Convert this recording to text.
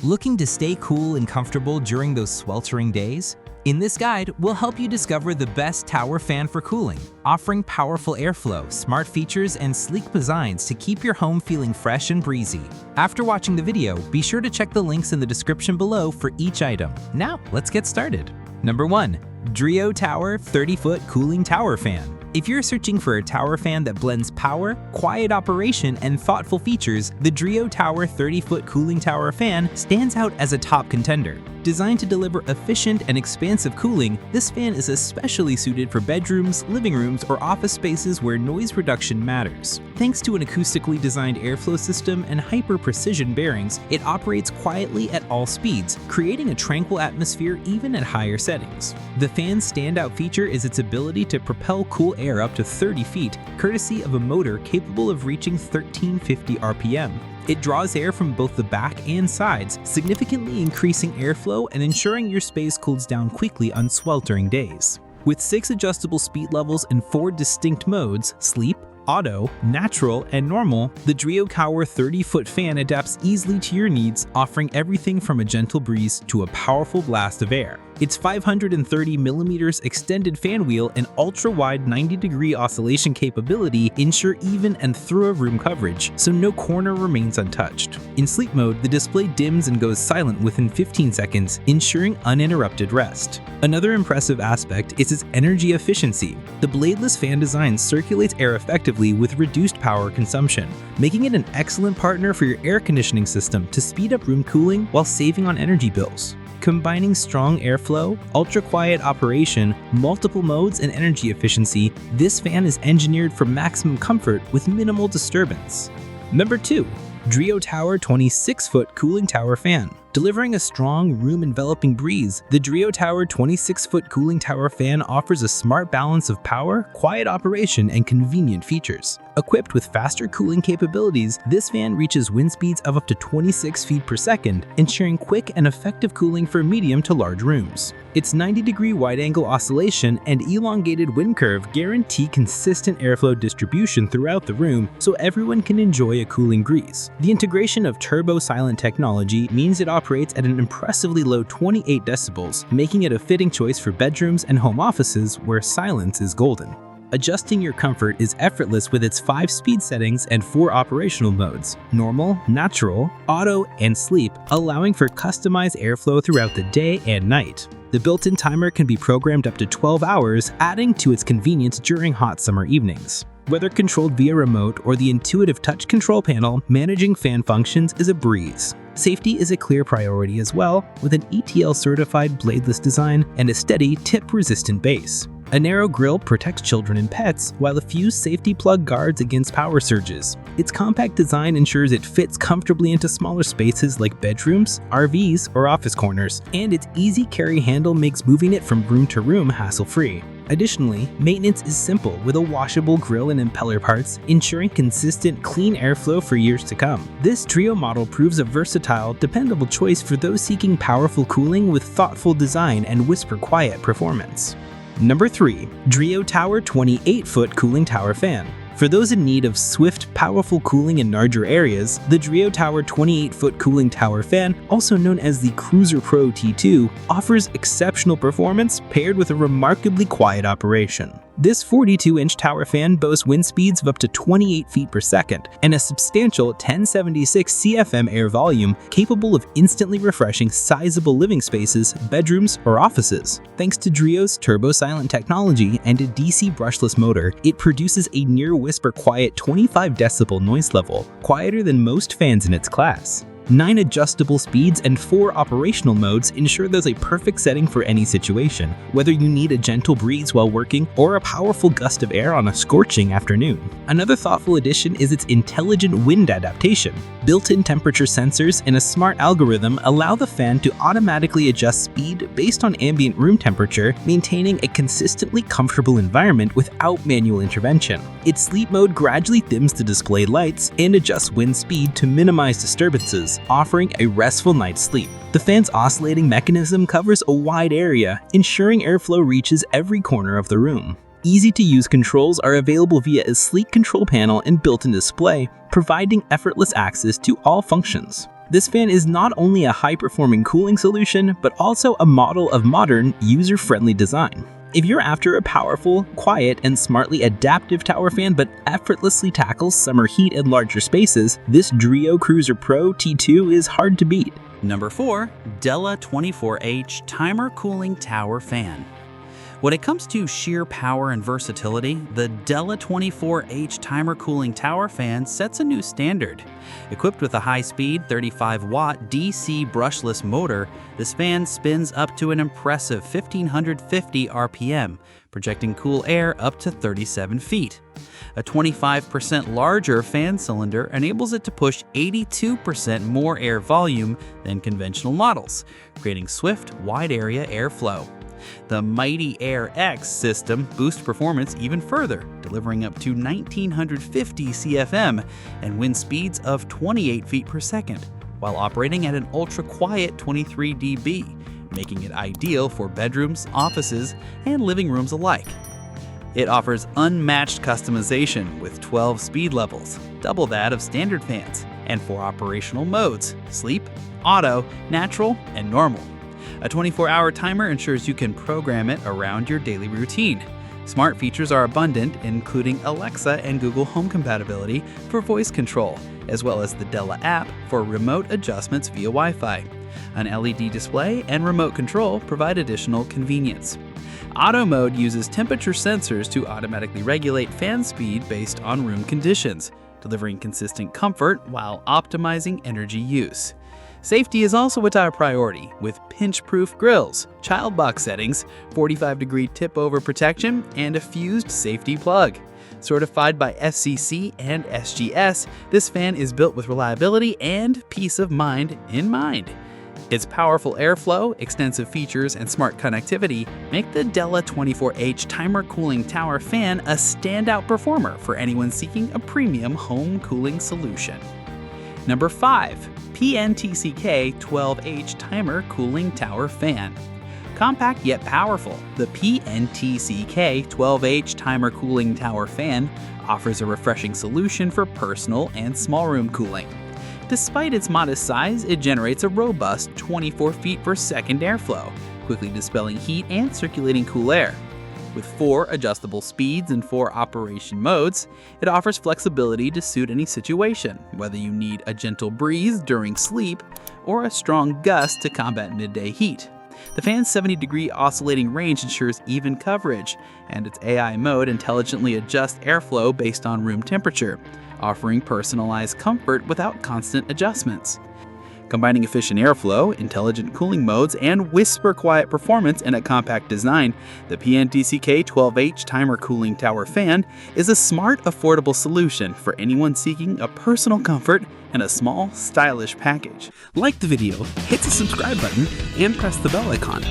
Looking to stay cool and comfortable during those sweltering days? In this guide, we'll help you discover the best tower fan for cooling, offering powerful airflow, smart features, and sleek designs to keep your home feeling fresh and breezy. After watching the video, be sure to check the links in the description below for each item. Now, let's get started. Number 1. Dreo Tower 30-foot Cooling Tower Fan. If you're searching for a tower fan that blends power, quiet operation, and thoughtful features, the Dreo Tower 30-foot Cooling Tower Fan stands out as a top contender. Designed to deliver efficient and expansive cooling, this fan is especially suited for bedrooms, living rooms, or office spaces where noise reduction matters. Thanks to an acoustically designed airflow system and hyper-precision bearings, it operates quietly at all speeds, creating a tranquil atmosphere even at higher settings. The fan's standout feature is its ability to propel cool air up to 30 feet, courtesy of a motor capable of reaching 1350 RPM. It draws air from both the back and sides, significantly increasing airflow and ensuring your space cools down quickly on sweltering days. With 6 adjustable speed levels and 4 distinct modes, sleep, auto, natural, and normal, the Dreo Tower 30-foot fan adapts easily to your needs, offering everything from a gentle breeze to a powerful blast of air. Its 530mm extended fan wheel and ultra-wide 90-degree oscillation capability ensure even and thorough room coverage, so no corner remains untouched. In sleep mode, the display dims and goes silent within 15 seconds, ensuring uninterrupted rest. Another impressive aspect is its energy efficiency. The bladeless fan design circulates air effectively with reduced power consumption, making it an excellent partner for your air conditioning system to speed up room cooling while saving on energy bills. Combining strong airflow, ultra-quiet operation, multiple modes, and energy efficiency, this fan is engineered for maximum comfort with minimal disturbance. Number 2. Dreo Tower 26-foot Cooling Tower Fan. Delivering a strong, room-enveloping breeze, the Dreo Tower 26-foot Cooling Tower Fan offers a smart balance of power, quiet operation, and convenient features. Equipped with faster cooling capabilities, this fan reaches wind speeds of up to 26 feet per second, ensuring quick and effective cooling for medium to large rooms. Its 90-degree wide-angle oscillation and elongated wind curve guarantee consistent airflow distribution throughout the room so everyone can enjoy a cooling breeze. The integration of turbo-silent technology means it operates at an impressively low 28 decibels, making it a fitting choice for bedrooms and home offices where silence is golden. Adjusting your comfort is effortless with its 5 speed settings and 4 operational modes: normal, natural, auto, and sleep, allowing for customized airflow throughout the day and night. The built-in timer can be programmed up to 12 hours, adding to its convenience during hot summer evenings. Whether controlled via remote or the intuitive touch control panel, managing fan functions is a breeze. Safety is a clear priority as well, with an ETL-certified bladeless design and a steady, tip-resistant base. A narrow grille protects children and pets, while a fused safety plug guards against power surges. Its compact design ensures it fits comfortably into smaller spaces like bedrooms, RVs, or office corners, and its easy carry handle makes moving it from room to room hassle-free. Additionally, maintenance is simple with a washable grille and impeller parts, ensuring consistent, clean airflow for years to come. This Dreo model proves a versatile, dependable choice for those seeking powerful cooling with thoughtful design and whisper-quiet performance. Number 3. Dreo Tower 28-foot Cooling Tower Fan. For those in need of swift, powerful cooling in larger areas, the Dreo Tower 28-foot Cooling Tower Fan, also known as the Cruiser Pro T2, offers exceptional performance paired with a remarkably quiet operation. This 42-inch tower fan boasts wind speeds of up to 28 feet per second and a substantial 1076 CFM air volume capable of instantly refreshing sizable living spaces, bedrooms, or offices. Thanks to Dreo's turbo-silent technology and a DC brushless motor, it produces a near-whisper quiet 25 decibel noise level, quieter than most fans in its class. 9 adjustable speeds and 4 operational modes ensure there's a perfect setting for any situation, whether you need a gentle breeze while working or a powerful gust of air on a scorching afternoon. Another thoughtful addition is its intelligent wind adaptation. Built-in temperature sensors and a smart algorithm allow the fan to automatically adjust speed based on ambient room temperature, maintaining a consistently comfortable environment without manual intervention. Its sleep mode gradually dims the display lights and adjusts wind speed to minimize disturbances, offering a restful night's sleep. The fan's oscillating mechanism covers a wide area, ensuring airflow reaches every corner of the room. Easy-to-use controls are available via a sleek control panel and built-in display, providing effortless access to all functions. This fan is not only a high-performing cooling solution, but also a model of modern, user-friendly design. If you're after a powerful, quiet, and smartly adaptive tower fan but effortlessly tackles summer heat and larger spaces, this Dreo Cruiser Pro T2 is hard to beat. Number 4. DELLA 24H Timer Cooling Tower Fan. When it comes to sheer power and versatility, the DELLA 24H Timer Cooling Tower Fan sets a new standard. Equipped with a high-speed 35-watt DC brushless motor, this fan spins up to an impressive 1,550 RPM, projecting cool air up to 37 feet. A 25% larger fan cylinder enables it to push 82% more air volume than conventional models, creating swift, wide-area airflow. The Mighty Air X system boosts performance even further, delivering up to 1,950 CFM and wind speeds of 28 feet per second, while operating at an ultra-quiet 23 dB, making it ideal for bedrooms, offices, and living rooms alike. It offers unmatched customization with 12 speed levels, double that of standard fans, and 4 operational modes: sleep, auto, natural, and normal. A 24-hour timer ensures you can program it around your daily routine. Smart features are abundant, including Alexa and Google Home compatibility for voice control, as well as the DELLA app for remote adjustments via Wi-Fi. An LED display and remote control provide additional convenience. Auto mode uses temperature sensors to automatically regulate fan speed based on room conditions, delivering consistent comfort while optimizing energy use. Safety is also a top priority, with pinch-proof grills, child box settings, 45-degree tip-over protection, and a fused safety plug. Certified by FCC and SGS, this fan is built with reliability and peace of mind in mind. Its powerful airflow, extensive features, and smart connectivity make the DELLA 24H Timer Cooling Tower Fan a standout performer for anyone seeking a premium home cooling solution. Number 5. PNTCK 12H Timer Cooling Tower Fan. Compact yet powerful, the PNTCK 12H Timer Cooling Tower Fan offers a refreshing solution for personal and small room cooling. Despite its modest size, it generates a robust 24 feet per second airflow, quickly dispelling heat and circulating cool air. With 4 adjustable speeds and 4 operation modes, it offers flexibility to suit any situation, whether you need a gentle breeze during sleep or a strong gust to combat midday heat. The fan's 70-degree oscillating range ensures even coverage, and its AI mode intelligently adjusts airflow based on room temperature, offering personalized comfort without constant adjustments. Combining efficient airflow, intelligent cooling modes, and whisper-quiet performance in a compact design, the PNTCK 12H Timer Cooling Tower Fan is a smart, affordable solution for anyone seeking a personal comfort and a small, stylish package. Like the video, hit the subscribe button, and press the bell icon.